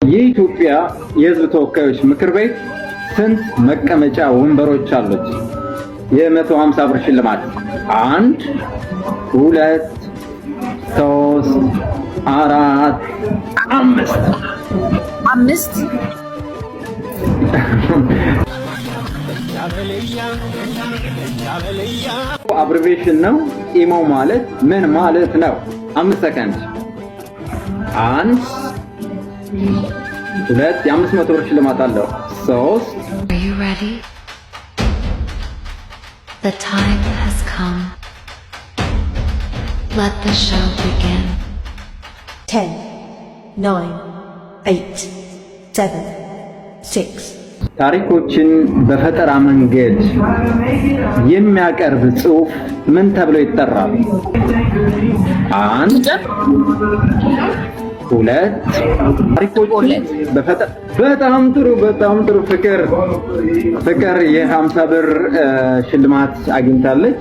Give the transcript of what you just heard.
የኢትዮጵያ የሕዝብ ተወካዮች ምክር ቤት ስንት መቀመጫ ወንበሮች አሉት? የ150 ብር ሽልማት 1 2 3 4 5 አብሪቬሽን ነው። ኢሞ ማለት ምን ማለት ነው? 5 ሰከንድ 1 2 የ500 ብር ሽልማት አለው። 3 Are you ready? The time has come. Let the show begin. 10, 9, 8, 7, 6. ታሪኮችን በፈጠራ መንገድ የሚያቀርብ ጽሑፍ ምን ተብሎ ይጠራል? 1 2 ታሪኮችን በፈጠራ በጣም ጥሩ ፍቅር የ50 ብር ሽልማት አግኝታለች።